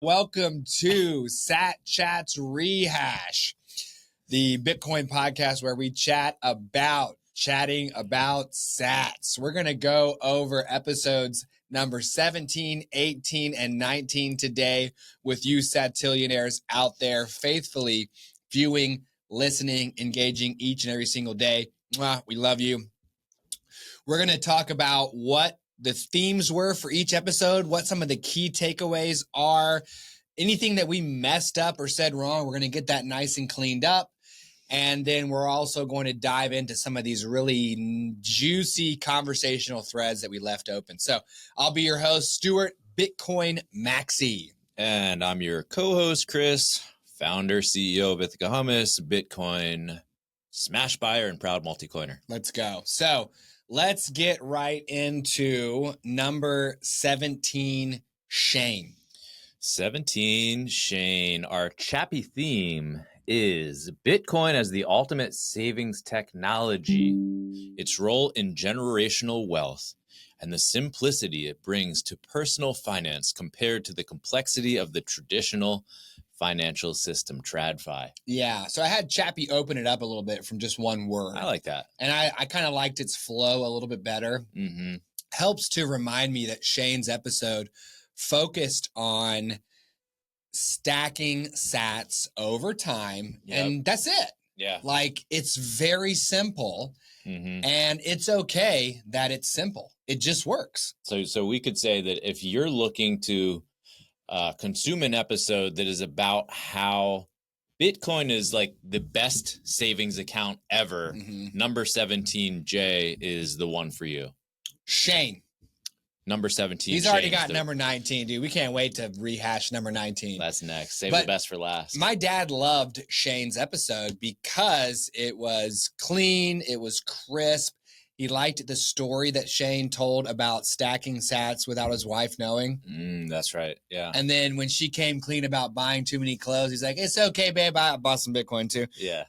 Welcome to Chats Rehash, the Bitcoin podcast where we chatting about sats. We're going to go over episodes number 17, 18, and 19 today with you satillionaires out there faithfully viewing, listening, engaging each and every single day. We love you. We're going to talk about what the themes were for each episode, what some of the key takeaways are, anything that we messed up or said wrong. We're going to get that nice and cleaned up. And then we're also going to dive into some of these really juicy conversational threads that we left open. So I'll be your host, Stuart Bitcoin Maxi. And I'm your co-host, Chris, founder, CEO of Ithaca Hummus, Bitcoin smash buyer, and proud multi-coiner. Let's go. So let's get right into number 17, Shane. 17, Shane. Our chappy theme is Bitcoin as the ultimate savings technology, its role in generational wealth, and the simplicity it brings to personal finance compared to the complexity of the traditional financial system, TradFi. Yeah, so I had Chappie open it up a little bit from just one word. I like that. And I kind of liked its flow a little bit better. Mm-hmm. Helps to remind me that Shane's episode focused on stacking sats over time. Yep. And that's it. Yeah. Like, it's very simple. Mm-hmm. And it's okay that it's simple. It just works. So we could say that if you're looking to consume an episode that is about how Bitcoin is like the best savings account ever, number 17J is the one for you. Shane. Number 17. He's already got number 19, dude. We can't wait to rehash number 19. That's next. Save the best for last. My dad loved Shane's episode because it was clean. It was crisp. He liked the story that Shane told about stacking sats without his wife knowing. That's right. Yeah. And then when she came clean about buying too many clothes, he's like, it's okay, babe. I bought some Bitcoin too. Yeah.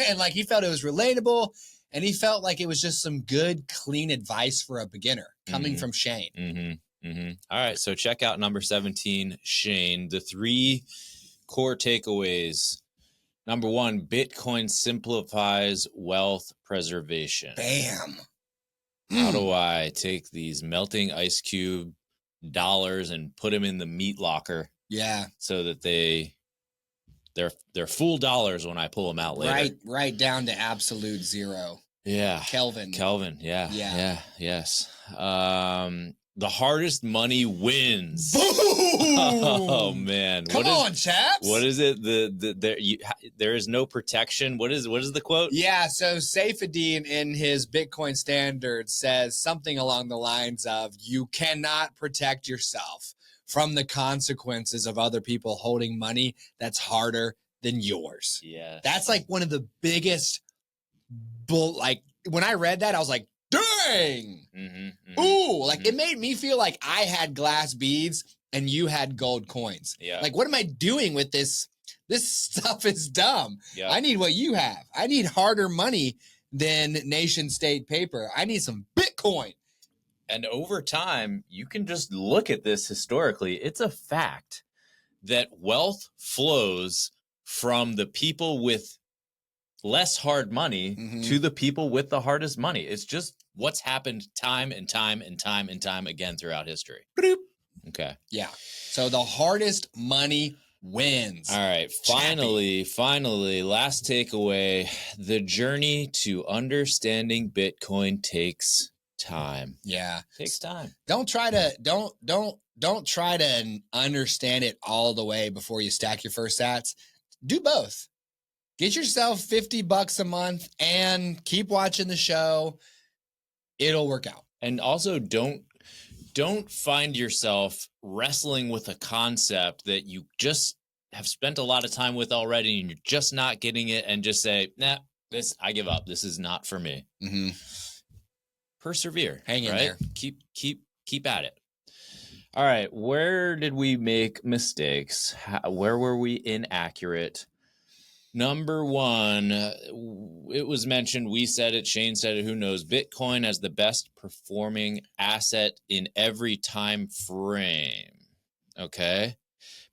And like, he felt it was relatable, and he felt like it was just some good, clean advice for a beginner coming from Shane. All right. So check out number 17, Shane. The 3 core takeaways. Number 1, Bitcoin simplifies wealth preservation. Bam. How do I take these melting ice cube dollars and put them in the meat locker? Yeah. So that they're full dollars when I pull them out later. Right down to absolute zero. Yeah. Kelvin. Yeah. Yes. The hardest money wins. Boom! Oh man! Come on, chaps. What is it? There is no protection. What is the quote? Yeah. So Saifedean in his Bitcoin Standard says something along the lines of, "You cannot protect yourself from the consequences of other people holding money that's harder than yours." Yeah. That's like one of the biggest like when I read that, I was like, dang. Ooh, like it made me feel like I had glass beads and you had gold coins. Yeah. Like, what am I doing with this? This stuff is dumb. Yep. I need what you have. I need harder money than nation state paper. I need some Bitcoin. And over time, you can just look at this historically. It's a fact that wealth flows from the people with less hard money to the people with the hardest money. It's just what's happened time and time again throughout history. Bloop. Okay. Yeah. So the hardest money wins. All right. Finally, last takeaway. The journey to understanding Bitcoin takes time. Yeah. Takes time. Don't try to understand it all the way before you stack your first sats. Do both. Get yourself $50 a month and keep watching the show. It'll work out. And also don't find yourself wrestling with a concept that you just have spent a lot of time with already and you're just not getting it, and just say, nah, I give up. This is not for me. Persevere. Hang in there. Keep at it. All right. Where did we make mistakes? Where were we inaccurate? Number 1, it was mentioned, we said it, Shane said it, who knows, Bitcoin as the best performing asset in every time frame. Okay.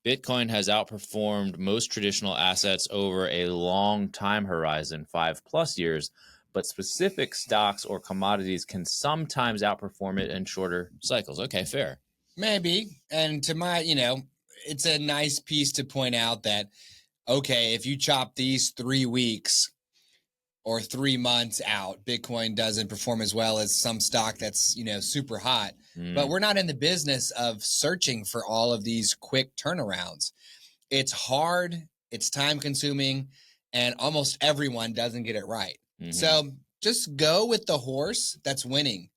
Bitcoin has outperformed most traditional assets over a long time horizon, 5+ years, but specific stocks or commodities can sometimes outperform it in shorter cycles. Okay, fair. Maybe. And to my, it's a nice piece to point out that, okay, if you chop these 3 weeks or 3 months out, Bitcoin doesn't perform as well as some stock that's, super hot. But we're not in the business of searching for all of these quick turnarounds. It's hard, it's time consuming, and almost everyone doesn't get it right. So just go with the horse that's winning.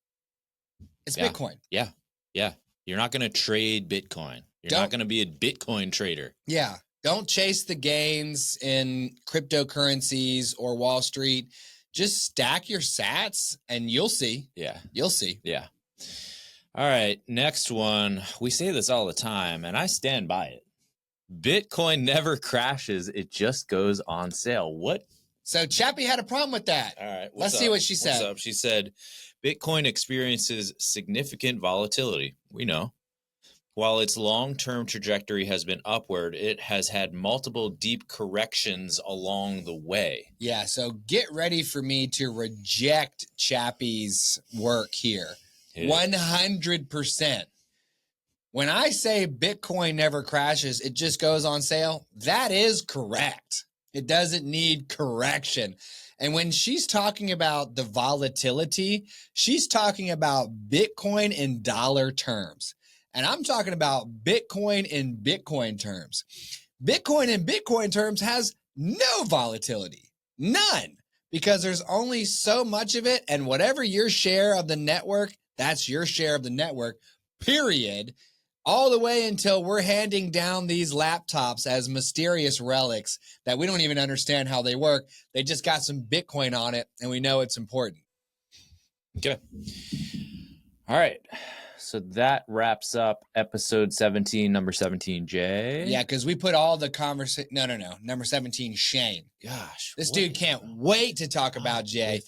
It's Bitcoin. Yeah. You're not going to trade Bitcoin. You're not going to be a Bitcoin trader. Yeah. Don't chase the gains in cryptocurrencies or Wall Street. Just stack your sats and you'll see. Yeah. You'll see. Yeah. All right. Next one. We say this all the time, and I stand by it. Bitcoin never crashes. It just goes on sale. What? So Chappie had a problem with that. All right. Let's see what she said. What's up? She said, Bitcoin experiences significant volatility. We know. While its long-term trajectory has been upward, it has had multiple deep corrections along the way. Yeah, so get ready for me to reject Chappie's work here. 100%. When I say Bitcoin never crashes, it just goes on sale, that is correct. It doesn't need correction. And when she's talking about the volatility, she's talking about Bitcoin in dollar terms. And I'm talking about Bitcoin in Bitcoin terms. Bitcoin in Bitcoin terms has no volatility, none, because there's only so much of it. And whatever your share of the network, that's your share of the network, period, all the way until we're handing down these laptops as mysterious relics that we don't even understand how they work. They just got some Bitcoin on it, and we know it's important. Okay. All right. So that wraps up episode 17, number 17, Jay. Yeah, because we put all the conversation. No. Number 17, Shane. Gosh. This dude can't wait to talk about Jay.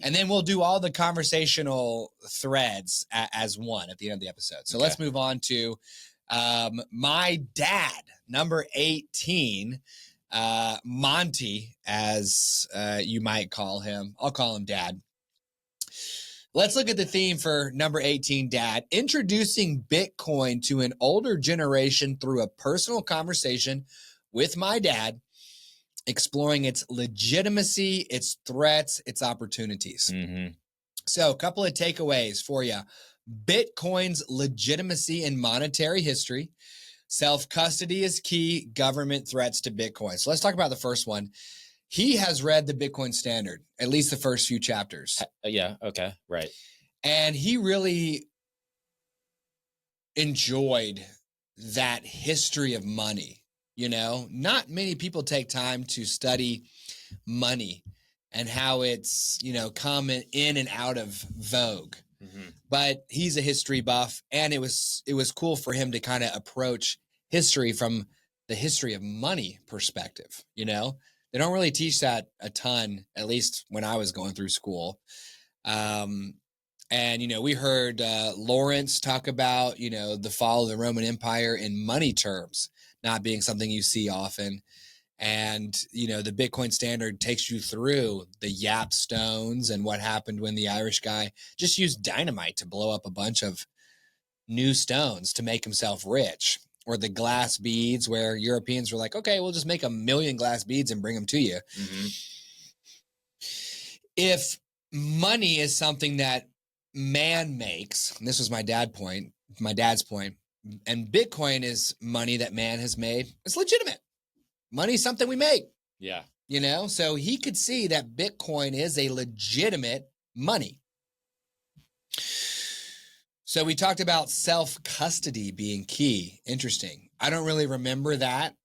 And then we'll do all the conversational threads as one at the end of the episode. So let's move on to my dad, number 18, Monty, as you might call him. I'll call him Dad. Let's look at the theme for number 18, Dad. Introducing Bitcoin to an older generation through a personal conversation with my dad, exploring its legitimacy, its threats, its opportunities. So a couple of takeaways for you. Bitcoin's legitimacy in monetary history. Self-custody is key. Government threats to Bitcoin. So let's talk about the first one. He has read the Bitcoin Standard, at least the first few chapters. Yeah, okay, right. And he really enjoyed that history of money. Not many people take time to study money and how it's, come in and out of vogue. But he's a history buff, and it was cool for him to kind of approach history from the history of money perspective. They don't really teach that a ton, at least when I was going through school. And, we heard Lawrence talk about, the fall of the Roman Empire in money terms, not being something you see often. And, the Bitcoin Standard takes you through the Yap stones and what happened when the Irish guy just used dynamite to blow up a bunch of new stones to make himself rich. Or the glass beads, where Europeans were like, okay, we'll just make 1 million glass beads and bring them to you. If money is something that man makes, and this was my dad's point, and Bitcoin is money that man has made, it's legitimate. Money is something we make. Yeah. So he could see that Bitcoin is a legitimate money. So we talked about self-custody being key. Interesting. I don't really remember that,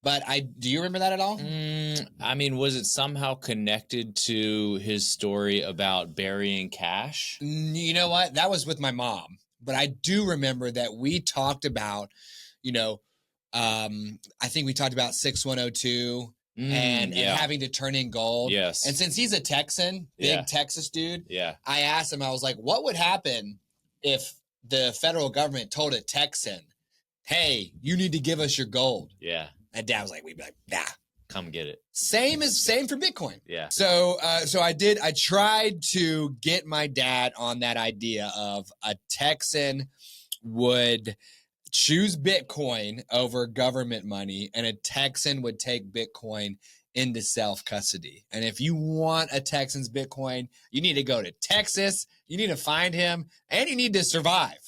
but do you remember that at all? Was it somehow connected to his story about burying cash? You know what? That was with my mom, but I do remember that we talked about, I think we talked about 6102 and having to turn in gold. Yes. And since he's a Texan, big Texas dude, I asked him, I was like, what would happen if the federal government told a Texan hey, you need to give us your gold. Yeah. And Dad was like, we'd be like, nah. Come get it. Same for Bitcoin. Yeah. So I tried to get my dad on that idea of a Texan would choose Bitcoin over government money, and a Texan would take Bitcoin into self-custody. And if you want a Texan's Bitcoin, you need to go to Texas, you need to find him, and you need to survive.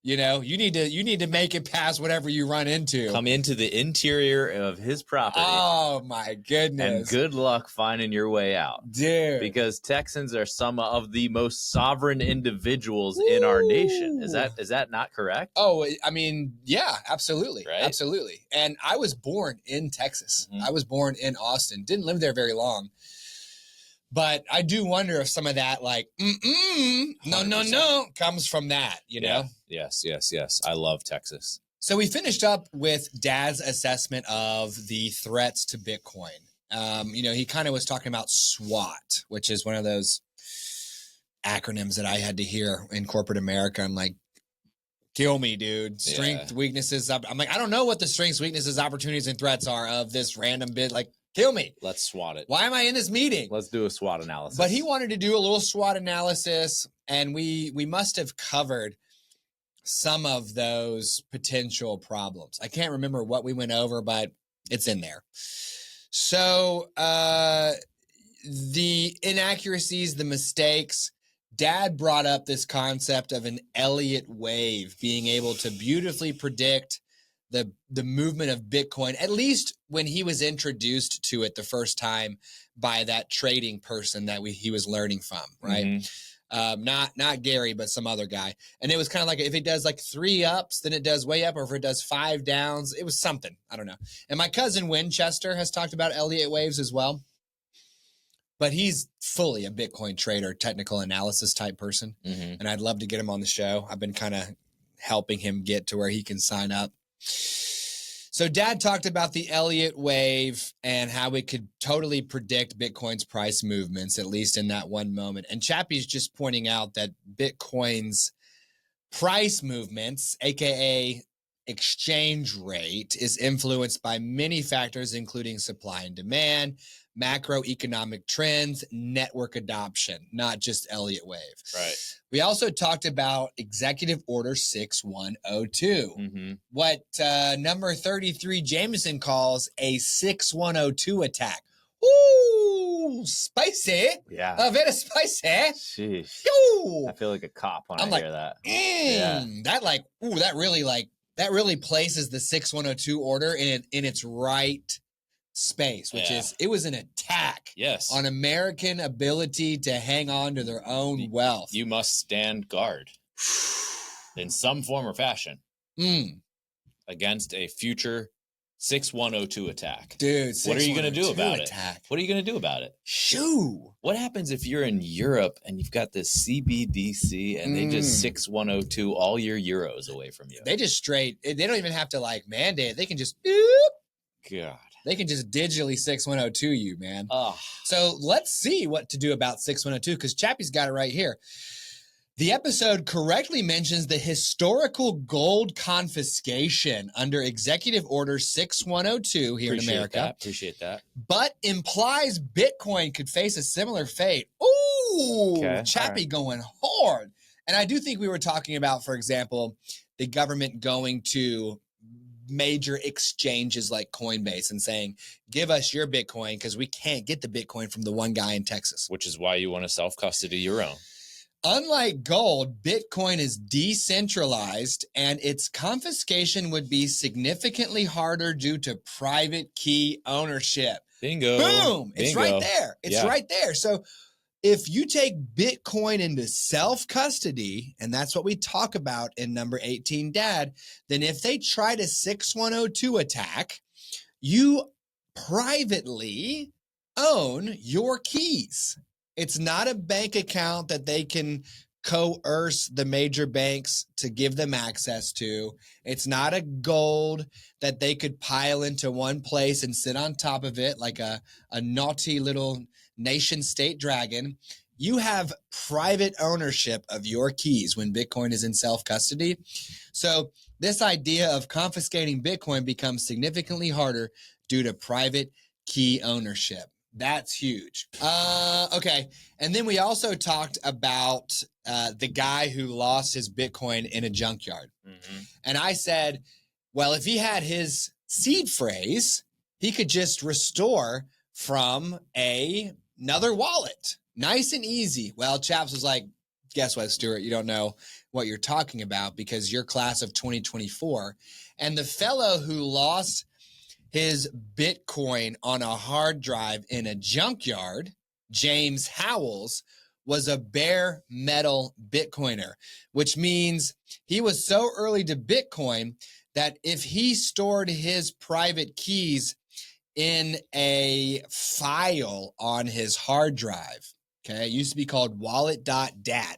You know, you need to make it past whatever you run into. Come into the interior of his property. Oh my goodness. And good luck finding your way out. Dude. Because Texans are some of the most sovereign individuals in our nation. Is that not correct? Oh, I mean, yeah, absolutely. Right? Absolutely. And I was born in Texas. I was born in Austin. Didn't live there very long. But I do wonder if some of that, like, no, comes from that, you know? Yes. I love Texas. So we finished up with Dad's assessment of the threats to Bitcoin. He kind of was talking about SWOT, which is one of those acronyms that I had to hear in corporate America. I'm like, kill me, dude. Strength, weaknesses. I'm like, I don't know what the strengths, weaknesses, opportunities, and threats are of this random bit. Like, kill me. Let's SWOT it. Why am I in this meeting? Let's do a SWOT analysis. But he wanted to do a little SWOT analysis, and we must have covered some of those potential problems. I can't remember what we went over, but it's in there. So the inaccuracies, the mistakes, Dad brought up this concept of an Elliott wave, being able to beautifully predict the movement of Bitcoin, at least when he was introduced to it the first time by that trading person that he was learning from, right? Not Gary, but some other guy. And it was kind of like, if it does like 3 ups, then it does way up, or if it does 5 downs, it was something. I don't know. And my cousin Winchester has talked about Elliott waves as well. But he's fully a Bitcoin trader, technical analysis type person. And I'd love to get him on the show. I've been kind of helping him get to where he can sign up. So Dad talked about the Elliott wave and how it could totally predict Bitcoin's price movements, at least in that one moment. And Chappie's just pointing out that Bitcoin's price movements, aka exchange rate, is influenced by many factors, including supply and demand, macroeconomic trends, network adoption, not just Elliott wave. Right. We also talked about Executive Order 6102, what number 33 Jameson calls a 6102 attack. Ooh, spicy. Yeah. Very spicy. Sheesh. Ooh. I feel like a cop when I hear that. That really places the 6102 order in its right space, which is, it was an attack on American ability to hang on to their own wealth. You must stand guard in some form or fashion against a future 6102 attack. Dude, what are you going to do about it? What are you going to do about it? Shoo! What happens if you're in Europe and you've got this CBDC and they just 6102 all your euros away from you? They just they don't even have to like mandate it. They can just God. They can just digitally 6102 you, man. So let's see what to do about 6102, because Chappie's got it right here. The episode correctly mentions the historical gold confiscation under Executive Order 6102 here in America. Appreciate that. But implies Bitcoin could face a similar fate. Ooh, okay. Chappie going hard. And I do think we were talking about, for example, the government going to major exchanges like Coinbase and saying, give us your Bitcoin because we can't get the Bitcoin from the one guy in Texas. Which is why you want to self-custody your own. Unlike gold, Bitcoin is decentralized and its confiscation would be significantly harder due to private key ownership. Bingo. Boom. It's right there. It's right there. So if you take Bitcoin into self-custody, and that's what we talk about in number 18, Dad, then if they try to 6102 attack, you privately own your keys. It's not a bank account that they can coerce the major banks to give them access to. It's not a gold that they could pile into one place and sit on top of it like a naughty little nation state dragon. you have private ownership of your keys when Bitcoin is in self-custody. So this idea of confiscating Bitcoin becomes significantly harder due to private key ownership. That's huge. Okay. And then we also talked about the guy who lost his Bitcoin in a junkyard. Mm-hmm. And I said, well, if he had his seed phrase, he could just restore from another wallet. Nice and easy. Well, Chaps was like, guess what, Stuart? You don't know what you're talking about because you're class of 2024. And the fellow who lost his Bitcoin on a hard drive in a junkyard, James Howells, was a bare metal Bitcoiner, which means he was so early to Bitcoin that if he stored his private keys in a file on his hard drive, okay, it used to be called wallet.dat,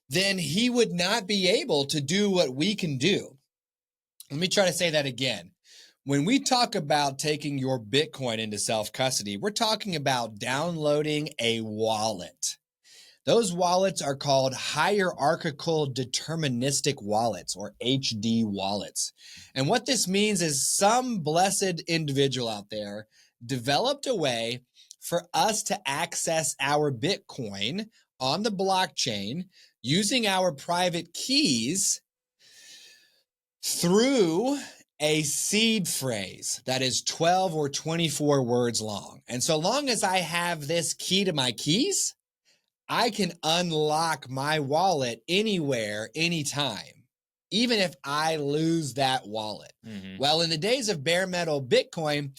then he would not be able to do what we can do. Let me try to say that again. When we talk about taking your Bitcoin into self-custody, we're talking about downloading a wallet. Those wallets are called hierarchical deterministic wallets, or HD wallets. And what this means is some blessed individual out there developed a way for us to access our Bitcoin on the blockchain using our private keys through a seed phrase that is 12 or 24 words long. And so long as I have this key to my keys, I can unlock my wallet anywhere, anytime, even if I lose that wallet. Mm-hmm. Well, in the days of bare metal Bitcoin,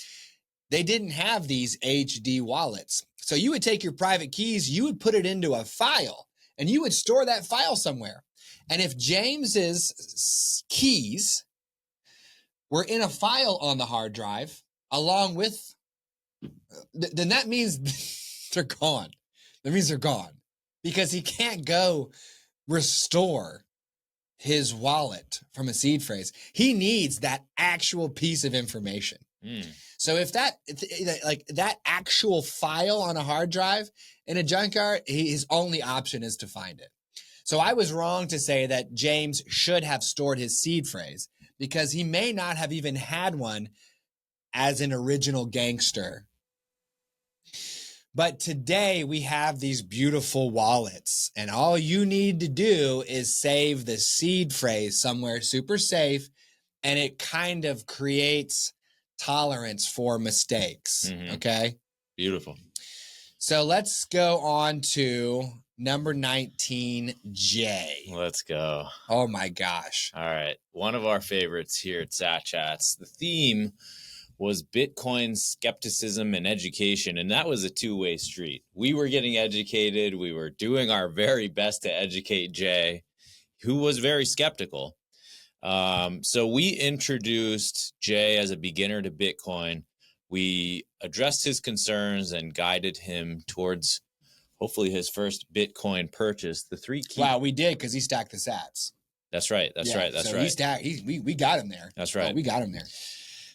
they didn't have these HD wallets. So you would take your private keys, you would put it into a file, and you would store that file somewhere. And if James's keys were in a file on the hard drive along with, then that means they're gone. That means they're gone because he can't go restore his wallet from a seed phrase. He needs that actual piece of information. So if that actual file on a hard drive in a junkyard, his only option is to find it. So I was wrong to say that James should have stored his seed phrase because he may not have even had one as an original gangster. But today we have these beautiful wallets, and all you need to do is save the seed phrase somewhere super safe, and it kind of creates tolerance for mistakes. Mm-hmm. Okay? Beautiful. So let's go on to number 19, J. Let's go. Oh my gosh. All right. One of our favorites here at Sat Chats. The theme was Bitcoin skepticism and education, and that was a two-way street. We were getting educated. We were doing our very best to educate Jay, who was very skeptical. So we introduced Jay as a beginner to Bitcoin. We addressed his concerns and guided him towards hopefully his first Bitcoin purchase. The three key. Wow, we did because he stacked the sats. That's right. That's right. So we got him there. That's right. We got him there.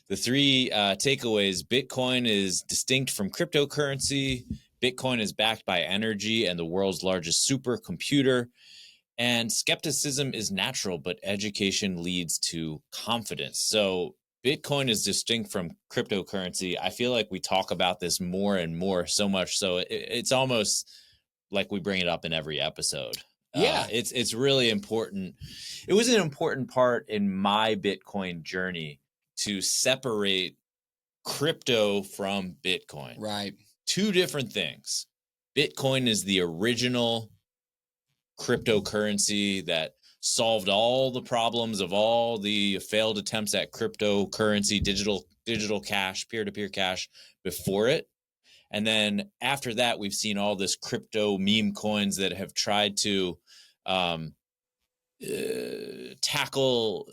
The three takeaways: Bitcoin is distinct from cryptocurrency. Bitcoin is backed by energy and the world's largest supercomputer. And skepticism is natural, but education leads to confidence. So Bitcoin is distinct from cryptocurrency. I feel like we talk about this more and more, so much so it's almost like we bring it up in every episode. Yeah, it's really important. It was an important part in my Bitcoin journey to separate crypto from Bitcoin. Right. Two different things. Bitcoin is the original cryptocurrency that solved all the problems of all the failed attempts at cryptocurrency, digital cash, peer-to-peer cash before it. And then after that, we've seen all this crypto meme coins that have tried to tackle,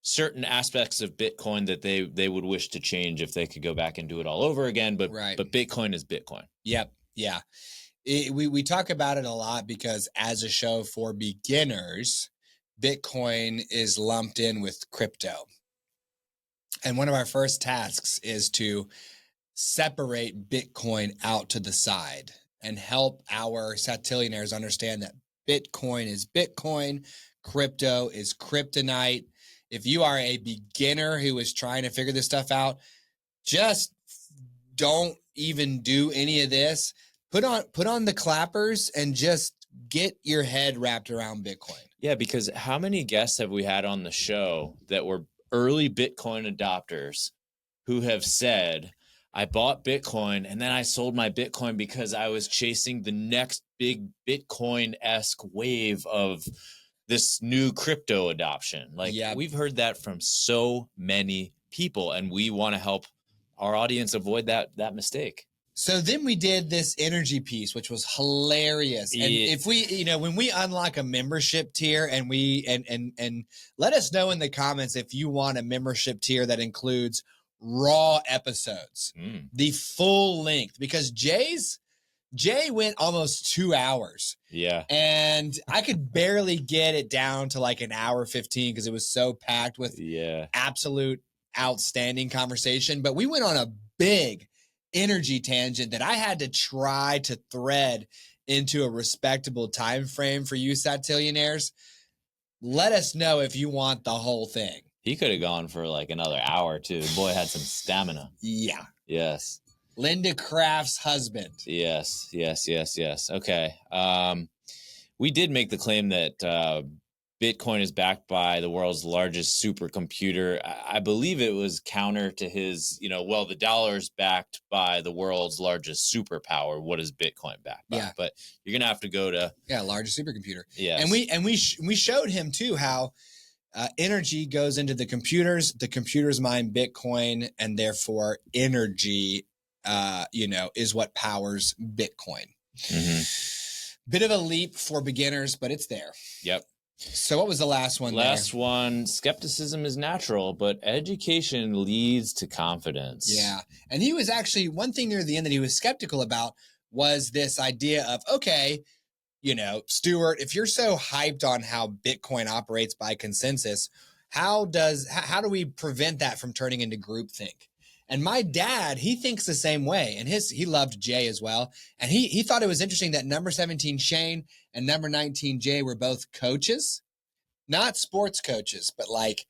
certain aspects of Bitcoin that they would wish to change if they could go back and do it all over again. But Bitcoin is Bitcoin. Yep. Yeah. We talk about it a lot because as a show for beginners, Bitcoin is lumped in with crypto. And one of our first tasks is to separate Bitcoin out to the side. and help our satillionaires understand that Bitcoin is Bitcoin, crypto is kryptonite. If you are a beginner who is trying to figure this stuff out, just don't even do any of this. Put on the clappers and just get your head wrapped around Bitcoin. Yeah, because how many guests have we had on the show that were early Bitcoin adopters who have said, I bought Bitcoin and then I sold my Bitcoin because I was chasing the next big Bitcoin-esque wave of this new crypto adoption. Like, we've heard that from so many people, and we want to help our audience avoid that mistake. So then we did this energy piece, which was hilarious. And if we, when we unlock a membership tier and and let us know in the comments if you want a membership tier that includes raw episodes, the full length, because Jay went almost 2 hours. Yeah. And I could barely get it down to like an hour 15 because it was so packed with absolute outstanding conversation. But we went on a big energy tangent that I had to try to thread into a respectable time frame for you satillionaires. Let us know if you want the whole thing. He could have gone for like another hour too. The boy had some stamina. Yeah. Yes. Linda Craft's husband. Yes. Okay. We did make the claim that Bitcoin is backed by the world's largest supercomputer. I believe it was counter to his, the dollar is backed by the world's largest superpower. What is Bitcoin backed by? Yeah. But you're going to have to go to... largest supercomputer. Yes. And we showed him too how energy goes into the computers mine Bitcoin, and therefore energy, is what powers Bitcoin. Bit of a leap for beginners, but it's there. Yep. So what was the last one? One, skepticism is natural, but education leads to confidence. Yeah. And he was actually, one thing near the end that he was skeptical about was this idea of, okay, Stuart, if you're so hyped on how Bitcoin operates by consensus, how do we prevent that from turning into groupthink? And my dad, he thinks the same way. And he loved Jay as well. And he thought it was interesting that number 17 Shane and number 19 Jay were both coaches, not sports coaches, but like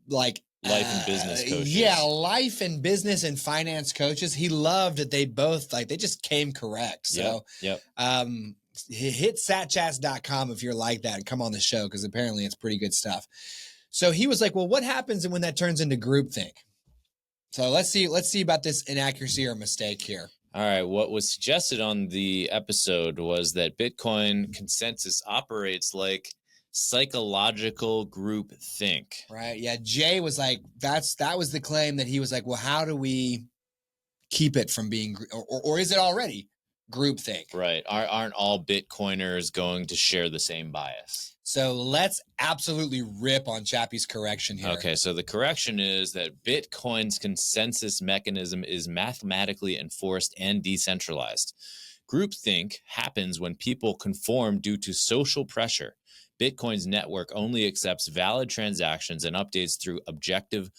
life and business coaches. Yeah, life and business and finance coaches. He loved that they both they just came correct. So yep. Hit satchats.com if you're like that and come on the show, because apparently it's pretty good stuff. So he was like, well, what happens when that turns into groupthink? So let's see about this inaccuracy or mistake here. All right. What was suggested on the episode was that Bitcoin consensus operates like psychological group think. Right. Yeah. Jay was like, that was the claim that he was like, well, how do we keep it from being, or is it already groupthink? Right. Aren't all Bitcoiners going to share the same bias? So let's absolutely rip on Chappie's correction here. Okay, so the correction is that Bitcoin's consensus mechanism is mathematically enforced and decentralized. Groupthink happens when people conform due to social pressure. Bitcoin's network only accepts valid transactions and updates through objective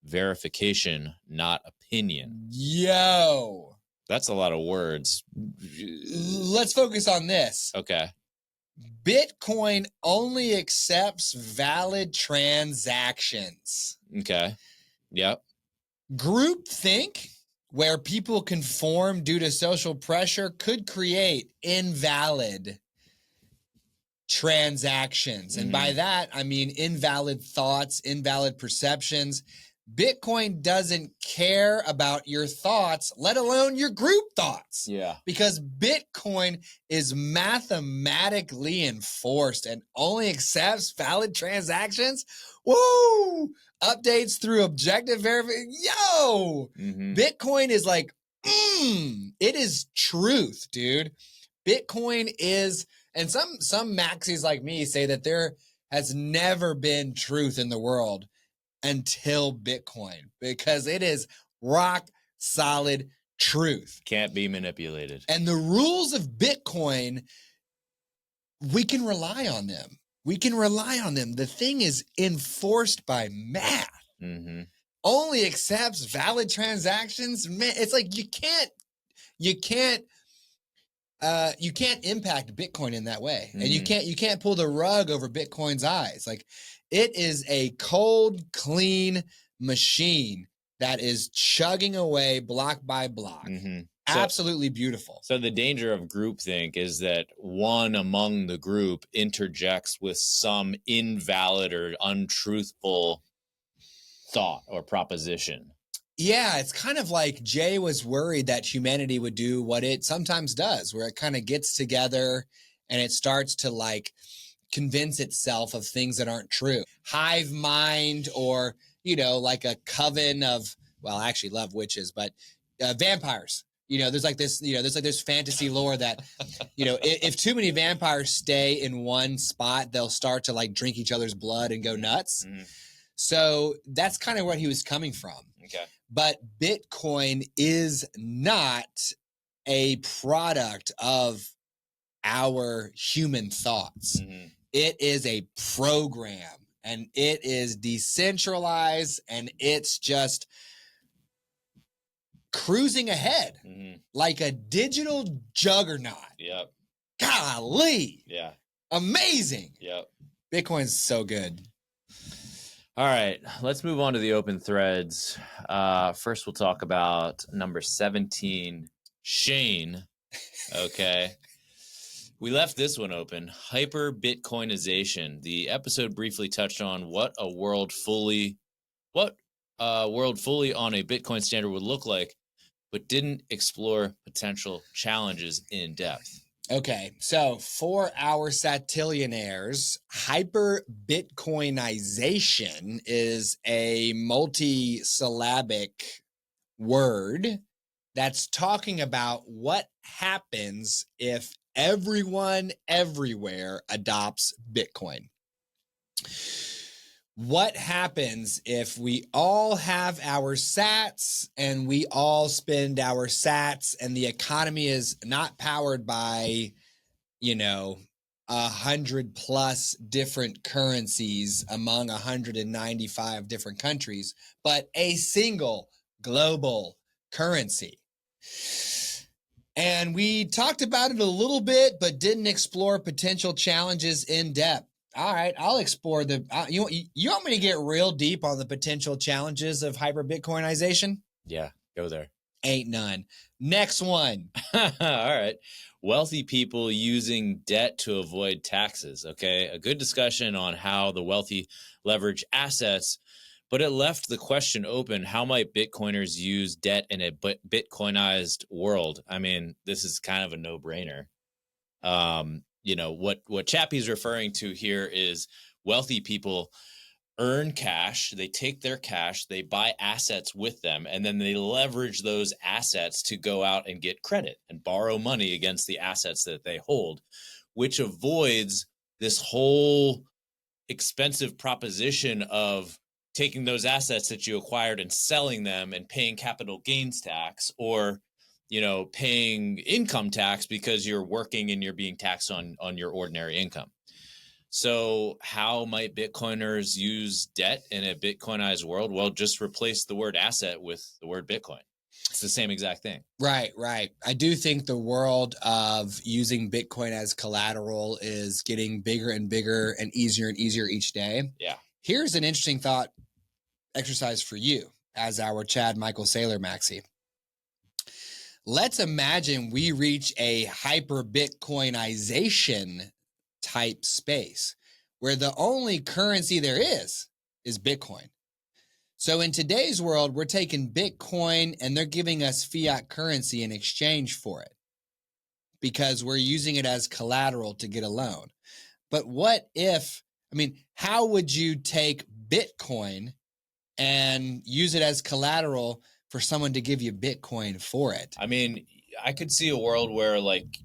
verification, not opinion. Yo! That's a lot of words. Let's focus on this. Okay. Bitcoin only accepts valid transactions. Okay. Yep. Groupthink, where people conform due to social pressure, could create invalid transactions. And by that, I mean invalid thoughts, invalid perceptions. Bitcoin doesn't care about your thoughts, let alone your group thoughts. Yeah. Because Bitcoin is mathematically enforced and only accepts valid transactions. Woo! Updates through objective verification. Yo! Bitcoin is like, it is truth, dude. Bitcoin is, and some maxis like me say that there has never been truth in the world until Bitcoin, because it is rock solid truth. Can't be manipulated. And the rules of Bitcoin, we can rely on them. We can rely on them. The thing is enforced by math. Only accepts valid transactions. Man, it's like you can't you can't impact Bitcoin in that way. And you can't pull the rug over Bitcoin's eyes. Like, it is a cold, clean machine that is chugging away block by block. Absolutely beautiful. So the danger of groupthink is that one among the group interjects with some invalid or untruthful thought or proposition. Yeah, it's kind of like Jay was worried that humanity would do what it sometimes does, where it kind of gets together and it starts to like convince itself of things that aren't true. Hive mind, or, you know, like a coven of, well, I actually love witches, but vampires. You know, there's like this, you know, there's like this fantasy lore that, you know, if too many vampires stay in one spot, they'll start to like drink each other's blood and go nuts. So that's kind of what he was coming from. Okay. But Bitcoin is not a product of our human thoughts. It is a program, and it is decentralized, and it's just cruising ahead like a digital juggernaut. Yep. Golly. Yeah. Amazing. Yep. Bitcoin's so good. All right, let's move on to the open threads. First, we'll talk about number 17, Shane. Okay. We left this one open. Hyper Bitcoinization. The episode briefly touched on what a world fully on a Bitcoin standard would look like, but didn't explore potential challenges in depth. Okay, so for our satillionaires, hyper Bitcoinization is a multi-syllabic word that's talking about what happens if everyone everywhere adopts Bitcoin. What happens if we all have our sats and we all spend our sats, and the economy is not powered by, you know, 100+ different currencies among 195 different countries, but a single global currency? And we talked about it a little bit, but didn't explore potential challenges in depth. All right, I'll explore the. You want me to get real deep on the potential challenges of hyper Bitcoinization? Yeah, go there. Ain't none. Next one. All right. Wealthy people using debt to avoid taxes. Okay. A good discussion on how the wealthy leverage assets, but it left the question open: how might Bitcoiners use debt in a Bitcoinized world? I mean, this is kind of a no-brainer. You know, what Chappie's referring to here is wealthy people earn cash, they take their cash, they buy assets with them, and then they leverage those assets to go out and get credit and borrow money against the assets that they hold, which avoids this whole expensive proposition of taking those assets that you acquired and selling them and paying capital gains tax, or, you know, paying income tax because you're working and you're being taxed on your ordinary income. So how might Bitcoiners use debt in a Bitcoinized world? Well, just replace the word asset with the word Bitcoin. It's the same exact thing. Right. I do think the world of using Bitcoin as collateral is getting bigger and bigger and easier each day. Yeah. Here's an interesting thought exercise for you as our Chad Michael Saylor Maxi. Let's imagine we reach a hyper Bitcoinization type space where the only currency there is Bitcoin. So in today's world, we're taking Bitcoin and they're giving us fiat currency in exchange for it because we're using it as collateral to get a loan. But what if, I mean, how would you take Bitcoin and use it as collateral for someone to give you Bitcoin for it? I mean, I could see a world where like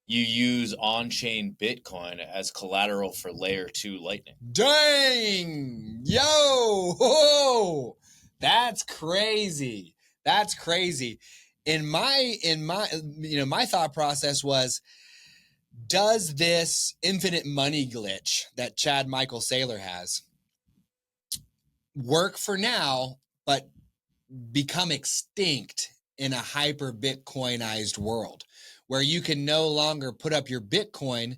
you use on-chain Bitcoin as collateral for layer 2 Lightning. Dang! Yo! Whoa! That's crazy. That's crazy. In my my thought process was, does this infinite money glitch that Chad Michael Saylor has work for now, but become extinct in a hyper Bitcoinized world where you can no longer put up your Bitcoin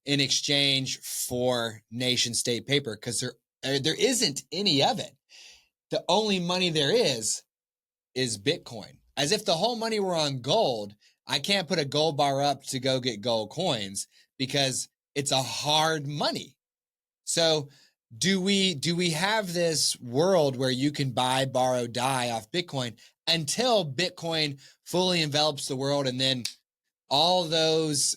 in exchange for nation state paper because there isn't any of it. The only money there is Bitcoin. As if the whole money were on gold. I can't put a gold bar up to go get gold coins because it's a hard money. So do we have this world where you can buy, borrow, die off Bitcoin until Bitcoin fully envelops the world, and then all those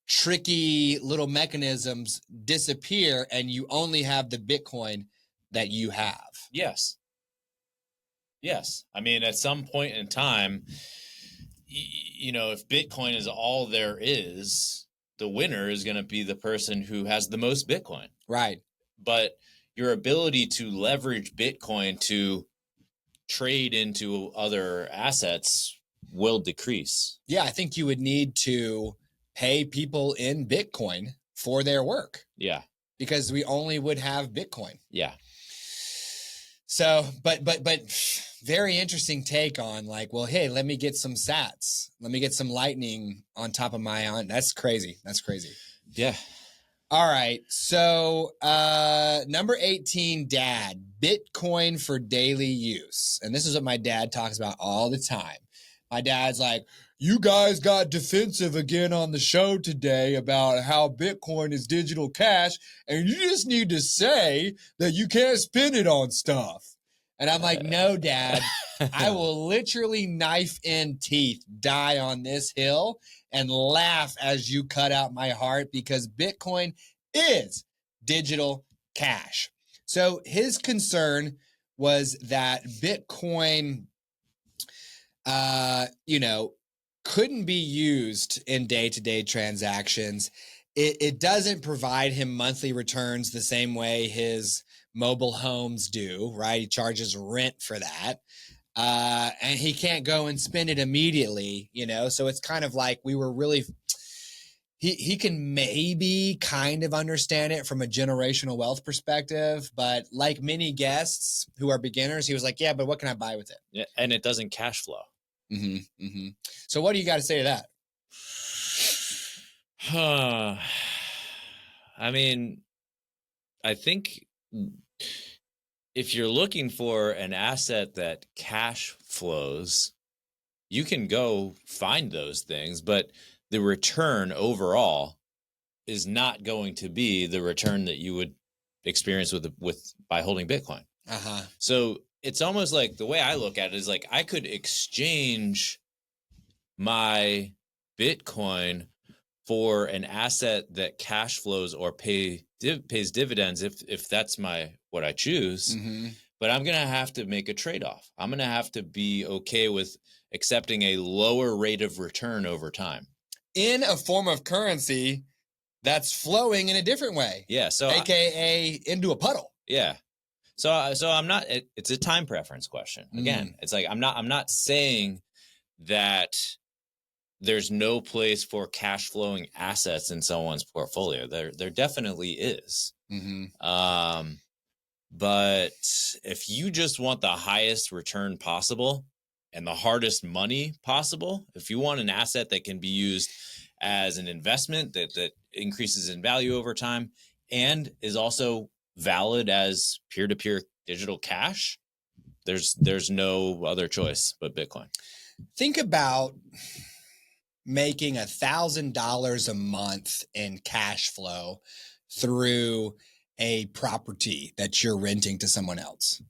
tricky little mechanisms disappear and you only have the Bitcoin that you have? Yes. I mean, at some point in time, if Bitcoin is all there is, the winner is going to be the person who has the most Bitcoin. Right. But your ability to leverage Bitcoin to trade into other assets will decrease. Yeah, I think you would need to pay people in Bitcoin for their work. Yeah. Because we only would have Bitcoin. Yeah. So, but very interesting take on like, well, hey, let me get some sats. Let me get some lightning on top of my That's crazy. Yeah. All right. So, number 18, dad, Bitcoin for daily use. And this is what my dad talks about all the time. My dad's like, you guys got defensive again on the show today about how Bitcoin is digital cash, and you just need to say that you can't spend it on stuff. And I'm like, no, Dad, I will literally knife in teeth die on this hill and laugh as you cut out my heart because Bitcoin is digital cash. So his concern was that Bitcoin, couldn't be used in day-to-day transactions. It doesn't provide him monthly returns the same way his mobile homes do, right? He charges rent for that. And he can't go and spend it immediately, So it's kind of like we were really... He can maybe kind of understand it from a generational wealth perspective, but like many guests who are beginners, he was like, yeah, but what can I buy with it? Yeah, and it doesn't cash flow. So what do you got to say to that? I mean, I think if you're looking for an asset that cash flows, you can go find those things, but the return overall is not going to be the return that you would experience by holding Bitcoin. So it's almost like the way I look at it is like I could exchange my Bitcoin for an asset that cash flows or pays dividends if that's what I choose. But I'm going to have to make a trade-off. I'm going to have to be okay with accepting a lower rate of return over time in a form of currency that's flowing in a different way. Yeah. So AKA into a puddle. Yeah. So I'm not, it's a time preference question. Again, it's like, I'm not saying that there's no place for cash flowing assets in someone's portfolio. There definitely is. But if you just want the highest return possible and the hardest money possible, if you want an asset that can be used as an investment that increases in value over time and is also valid as peer-to-peer digital cash, there's no other choice but Bitcoin. Think about making $1,000 a month in cash flow through a property that you're renting to someone else.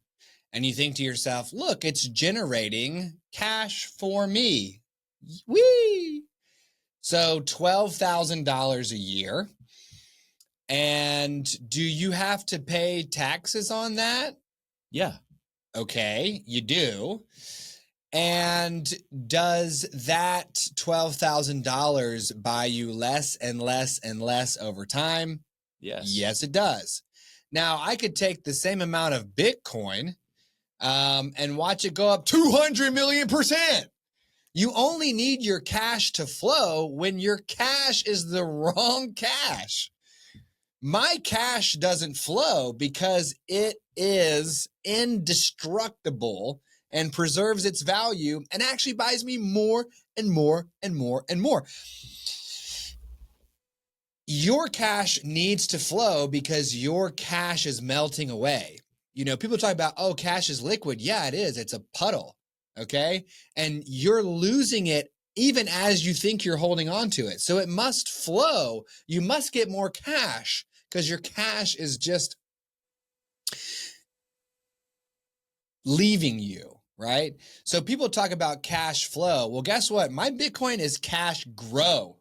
And you think to yourself, look, it's generating cash for me. Whee! So $12,000 a year. And do you have to pay taxes on that? Yeah. Okay, you do. And does that $12,000 buy you less and less and less over time? Yes. Yes, it does. Now, I could take the same amount of Bitcoin and watch it go up 200 million%. You only need your cash to flow when your cash is the wrong cash. My cash doesn't flow because it is indestructible and preserves its value and actually buys me more and more and more and more. Your cash needs to flow because your cash is melting away. You know, people talk about, oh, cash is liquid. Yeah, it is. It's a puddle. Okay. And you're losing it even as you think you're holding on to it. So it must flow. You must get more cash because your cash is just leaving you, right? So people talk about cash flow. Well, guess what? My Bitcoin is cash grow.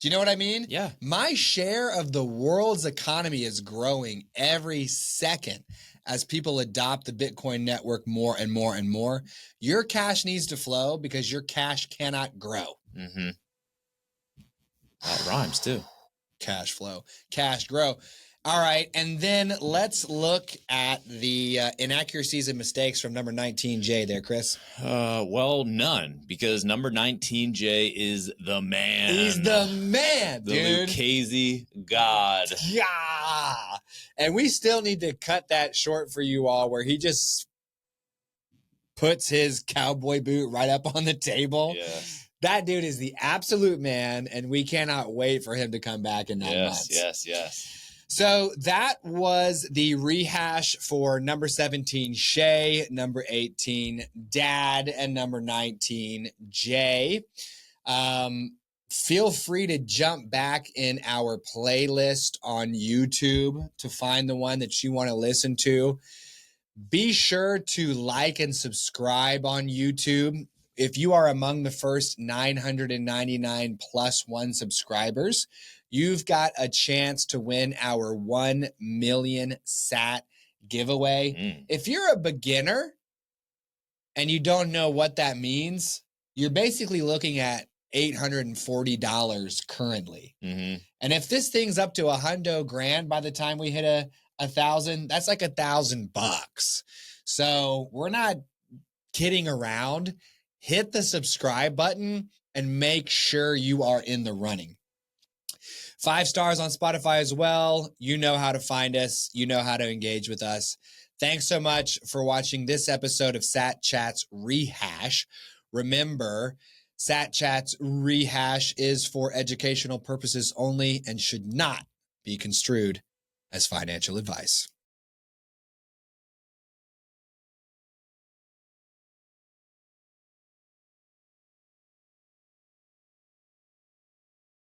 Do you know what I mean? Yeah. My share of the world's economy is growing every second as people adopt the Bitcoin network more and more and more. Your cash needs to flow because your cash cannot grow. Mm-hmm. That rhymes too. Cash flow, cash grow. All right, and then let's look at the inaccuracies and mistakes from number 19J there, Chris. Well, none, because number 19J is the man. He's the man, the dude. Lucchese God. Yeah. And we still need to cut that short for you all where he just puts his cowboy boot right up on the table. Yes. That dude is the absolute man, and we cannot wait for him to come back in 9 months. Yes. So that was the rehash for number 17, Shay, number 18, Dad, and number 19, Jay. Feel free to jump back in our playlist on YouTube to find the one that you want to listen to. Be sure to like and subscribe on YouTube. If you are among the first 999 plus one subscribers, you've got a chance to win our 1 million sat giveaway. If you're a beginner and you don't know what that means, you're basically looking at $840 currently. Mm-hmm. And if this thing's up to $100,000 by the time we hit a 1,000, that's like $1,000. So we're not kidding around. Hit the subscribe button and make sure you are in the running. 5 stars on Spotify as well. You know how to find us. You know how to engage with us. Thanks so much for watching this episode of Sat Chats Rehash. Remember, Sat Chats Rehash is for educational purposes only and should not be construed as financial advice.